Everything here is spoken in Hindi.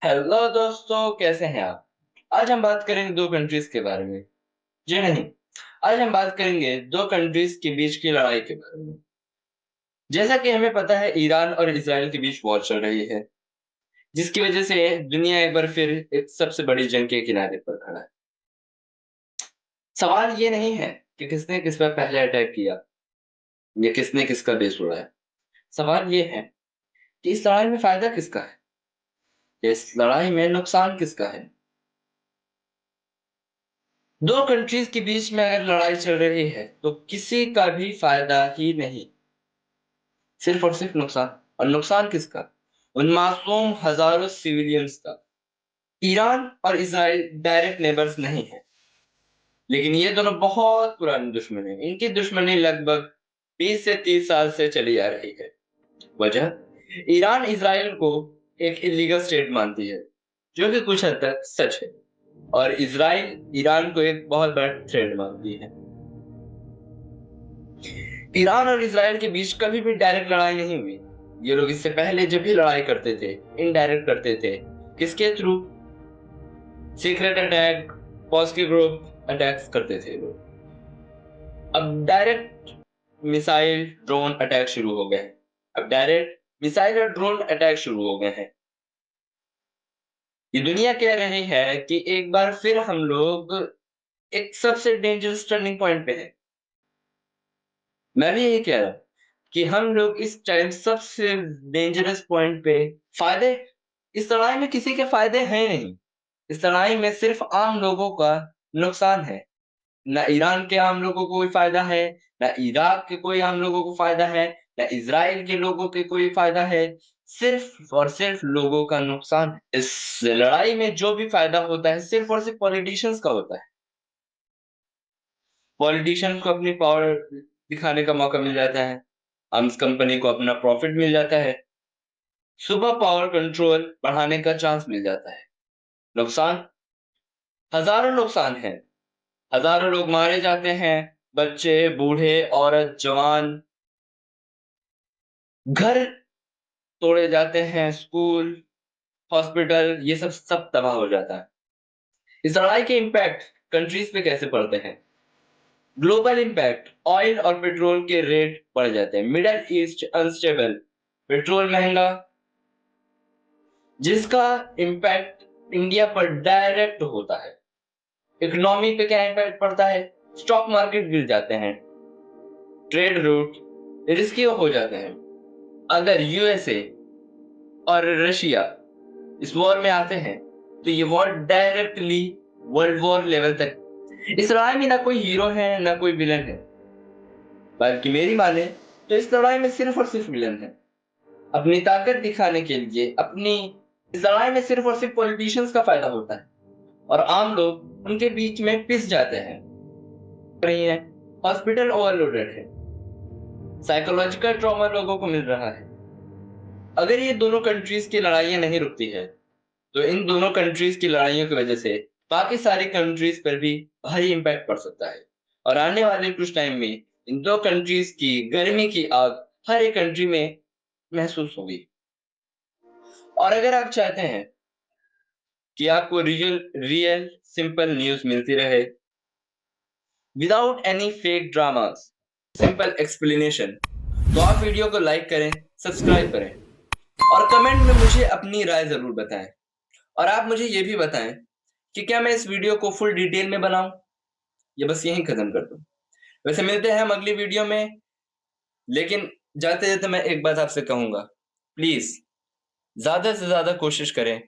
हेलो दोस्तों, कैसे हैं आप? आज हम बात करेंगे दो कंट्रीज के बारे में। जी नहीं, आज हम बात करेंगे दो कंट्रीज के बीच की लड़ाई के बारे में। जैसा कि हमें पता है, ईरान और इजराइल के बीच वॉर चल रही है, जिसकी वजह से दुनिया एक बार फिर एक सबसे बड़ी जंग के किनारे पर खड़ा है। सवाल ये नहीं है कि किसने किस पर पहले अटैक किया या किसने किसका बेस उड़ाया। सवाल ये है कि इस लड़ाई में फायदा किसका है या इस लड़ाई में नुकसान किसका है। दो कंट्रीज के बीच में अगर लड़ाई चल रही है तो किसी का भी फायदा ही नहीं, सिर्फ और सिर्फ नुकसान। और नुकसान किसका? उन मासूम हजारों सिविलियंस का। ईरान और इसराइल डायरेक्ट नेबर्स नहीं है, लेकिन ये दोनों बहुत पुराने दुश्मन हैं। इनकी दुश्मनी लगभग 20 से 30 साल से चली आ रही है। वजह, ईरान इसराइल को एक इलीगल स्टेट मानती है, जो कि कुछ हद तक सच है, और इसराइल ईरान को एक बहुत बड़ा थ्रेट मानती है। ईरान और इसराइल के बीच कभी भी डायरेक्ट लड़ाई नहीं हुई। ये लोग इससे पहले जब भी लड़ाई करते थे, इनडायरेक्ट करते थे। किसके through? Secret attack, positive group attacks करते थे लोग। अब डायरेक्ट मिसाइल ड्रोन अटैक शुरू हो गए हैं। अब डायरेक्ट मिसाइल और ड्रोन अटैक शुरू हो गए हैं। ये दुनिया कह रही है कि एक बार फिर हम लोग एक सबसे डेंजरस टर्निंग पॉइंट पे हैं। मैं भी यही कह रहा हूँ कि हम लोग इस टाइम सबसे डेंजरस पॉइंट पे। फायदे, इस लड़ाई में किसी के फायदे हैं नहीं। इस लड़ाई में सिर्फ आम लोगों का नुकसान है। ना ईरान के आम लोगों को कोई फायदा है, ना इराक के कोई आम लोगों को फायदा है, ना इजराइल के लोगों के कोई फायदा है। सिर्फ और सिर्फ लोगों का नुकसान। इस लड़ाई में जो भी फायदा होता है सिर्फ और सिर्फ पॉलिटिशियंस का होता है। पॉलिटिशियंस को अपनी पावर दिखाने का मौका मिल जाता है। आर्म्स कंपनी को अपना प्रॉफिट मिल जाता है। सुपर पावर कंट्रोल बढ़ाने का चांस मिल जाता है। नुकसान, हजारों नुकसान है। हजारों लोग मारे जाते हैं, बच्चे, बूढ़े, औरत, जवान। घर तोड़े जाते हैं, स्कूल, हॉस्पिटल, ये सब सब तबाह हो जाता है। इस लड़ाई के इम्पैक्ट कंट्रीज पे कैसे पड़ते हैं? ग्लोबल इम्पैक्ट, ऑयल और पेट्रोल के रेट बढ़ जाते हैं। मिडल ईस्ट अनस्टेबल, पेट्रोल महंगा, जिसका इम्पैक्ट इंडिया पर डायरेक्ट होता है। इकोनॉमी पे क्या इम्पैक्ट पड़ता है? स्टॉक मार्केट गिर जाते हैं, ट्रेड रूट रिस्की हो जाते हैं। अगर यूएसए और रशिया इस वॉर में आते हैं तो ये war directly world war level तक। इस लड़ाई में ना कोई हीरो है ना कोई विलन है, बल्कि मेरी माने तो इस लड़ाई में सिर्फ और सिर्फ विलन है। अपनी ताकत दिखाने के लिए अपनी इस लड़ाई में सिर्फ और सिर्फ पॉलिटिशियंस का फायदा होता है, और आम लोग उनके बीच में पिस जाते हैं। रही है, हॉस्पिटल ओवरलोडेड है, साइकोलॉजिकल ट्रॉमा लोगों को मिल रहा है। अगर ये दोनों कंट्रीज की लड़ाइयां नहीं रुकती है तो इन दोनों कंट्रीज की लड़ाइयों की वजह से बाकी सारी कंट्रीज पर भी भारी इम्पैक्ट पड़ सकता है। और आने वाले कुछ टाइम में इन दो कंट्रीज की गर्मी की आग हर एक कंट्री में महसूस होगी। और अगर आप चाहते हैं कि आपको रियल रियल सिंपल न्यूज मिलती रहे, without any fake dramas, simple explanation, तो आप वीडियो को लाइक करें, सब्सक्राइब करें, और कमेंट में मुझे अपनी राय जरूर बताएं। और आप मुझे ये भी बताएं कि क्या मैं इस वीडियो को फुल डिटेल में बनाऊं या बस यहीं खत्म कर दूं। वैसे मिलते हैं हम अगली वीडियो में, लेकिन जाते जाते मैं एक बात आपसे कहूंगा, प्लीज ज्यादा से ज्यादा कोशिश करें